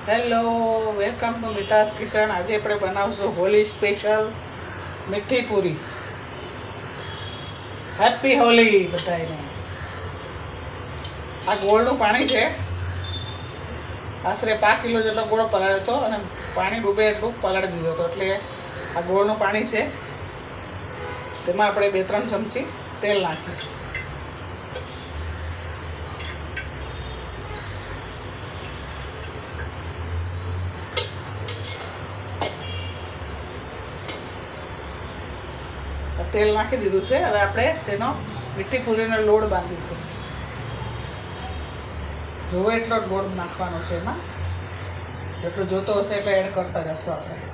Hello, welcome to Mita's kitchen. આજે આપણે બનાવશું હોલી સ્પેશિયલ મીઠી પૂરી. હેપી હોલી બધાને. આ ગોળનું પાણી છે. આશરે 5 કિલો જેટલો ગોળ પલાળ્યો હતો અને પાણી ડૂબે એટલું પલાળી દીધો હતો. એટલે આ ગોળનું પાણી છે. તેમાં આપણે 2-3 ચમચી તેલ નાખીશું. તેલ નાખી દીધું છે. હવે આપણે તેનો મીઠી પૂરીનો લોટ બાંધીશું. જોવે એટલો જ લોટ નાખવાનો છે. એમાં જેટલો જોતો હશે એટલે એડ કરતા જશું આપણે.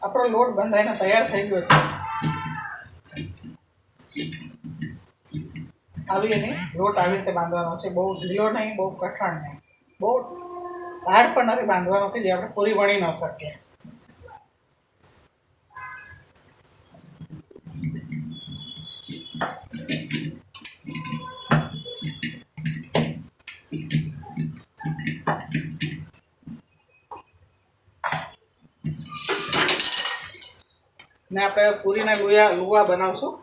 આપણો લોટ બંધાઈને તૈયાર થઈ ગયો છે. લોટ આવી રીતે બાંધવાનો છે. બહુ ઢીલો નહીં, બહુ કઠણ નહીં, બહુ હાર્ડ પણ નથી બાંધવાનો કે જે આપણે પૂરી વણી ન શકીએ. ને આપણે પૂરીના લુવા બનાવશું.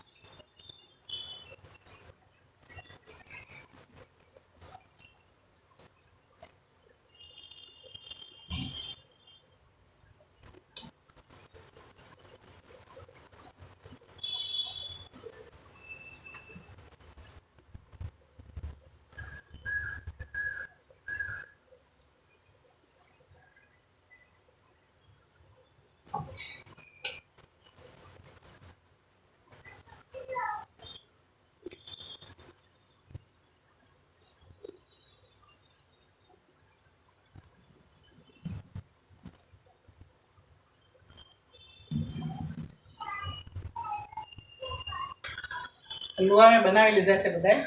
લુવા મેં બનાવી લીધા છે બધાએ.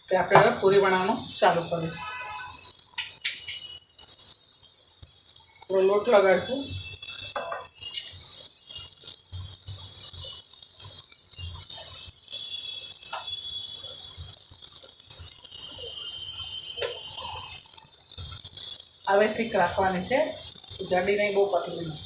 તે આપણે હવે પૂરી બનાવવાનું ચાલુ કરીશું. થોડો લોટ લગાડશું. હવે ઠીક રાખવાની છે. જાડી નહીં, બહુ પતલી નહીં.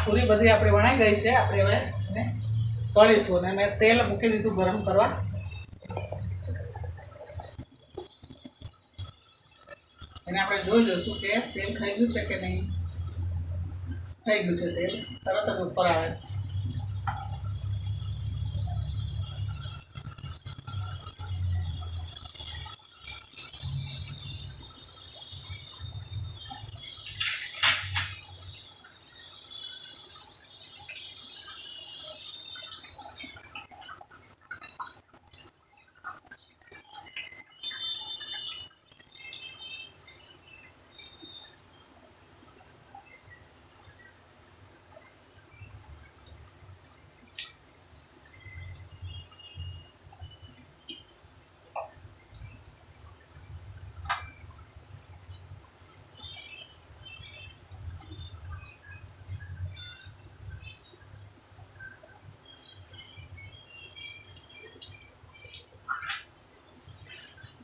પૂરી બધી આપણી વણાઈ ગઈ છે. આપણે હવે એને તળીશું. અને મેં તેલ મૂકી દીધું ગરમ કરવા. એને આપણે જોઈ લઈશું કે તેલ થઈ ગયું છે કે નહીં. થઈ ગયું છે તેલ. તરત જ ઉપર આવે છે.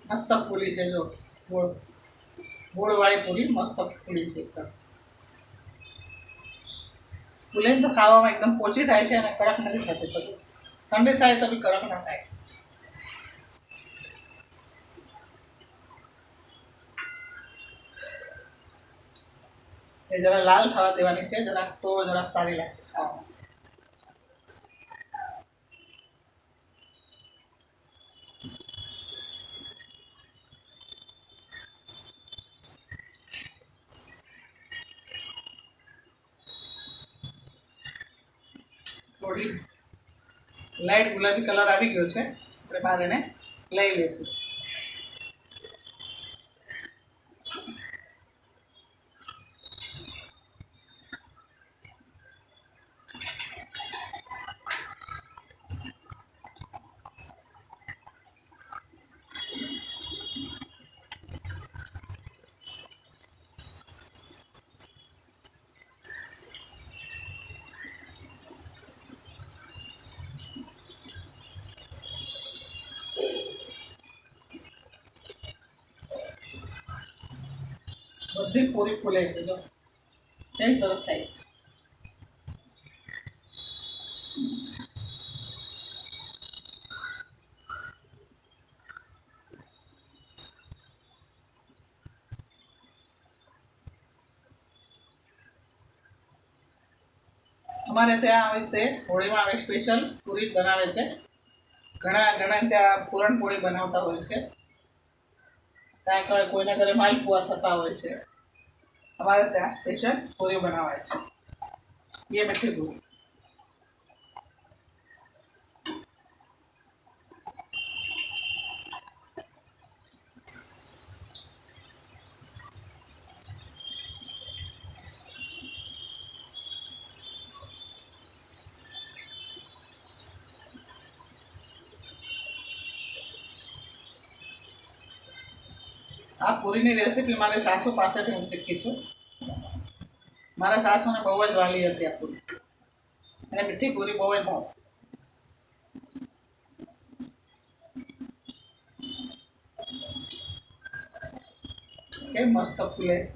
મસ્ત ફૂલી છે જો, ગોળ ગોળવાળી પૂરી મસ્ત ફૂલી છે એકદમ. ફૂલે તો ખાવામાં એકદમ પોચી થાય છે અને કડક નથી થતી. પછી ઠંડી થાય તો બી કડક ના થાય. એ જરા લાલ થવા દેવાની છે જરાક, તો જરાક સારી લાગશે ખાવામાં. થોડી લાઈટ ગુલાબી કલર આવી ગયો છે, આપણે બહાર એને લઈ લઈશું. બધી પૂરી ફૂલે છે જો, કેવી સરસ થાય છે. અમારે ત્યાં આવી રીતે હોળીમાં આવી સ્પેશિયલ પૂરી બનાવે છે. ઘણા ત્યાં પૂરણપોળી બનાવતા હોય છે. ત્યાં કોઈના ઘરે માલપુઆ થતા હોય છે. અમારે ત્યાં સ્પેશિયલ પૂરી બનાવાય છે. એ મીઠી પૂરી. આ પૂરીની રેસીપી મારી સાસુ પાસેથી હું શીખી છું. મારા સાસુને બહુ જ વાલી હતી આ પૂરી, અને મીઠી પૂરી બહુ જ ભાવ. કેવી મસ્ત ફૂલે છે.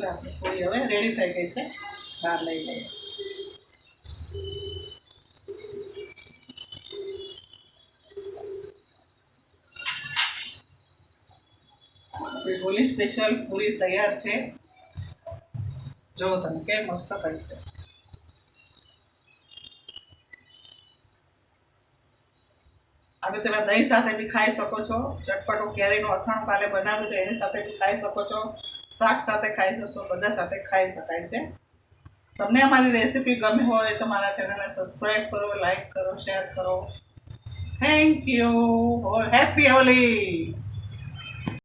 આપણી પૂરી હવે રેડી થઈ ગઈ છે, બહાર લઈ લઈએ. આપણી હોલી સ્પેશિયલ પૂરી તૈયાર છે. જો તમે કેમ મસ્ત થઈ છે. હવે તમે દહીં સાથે બી ખાઈ શકો છો. ચટપટું કેરીનું અથાણું કાલે બનાવ્યું તો એની સાથે બી ખાઈ શકો છો. શાક સાથે ખાઈ શકશો, બધા સાથે ખાઈ શકાય છે. તમને અમારી રેસીપી ગમી હોય તો મારા ચેનલને સબસ્ક્રાઈબ કરો, લાઈક કરો, શેર કરો. Thank you. હેપી હોલી.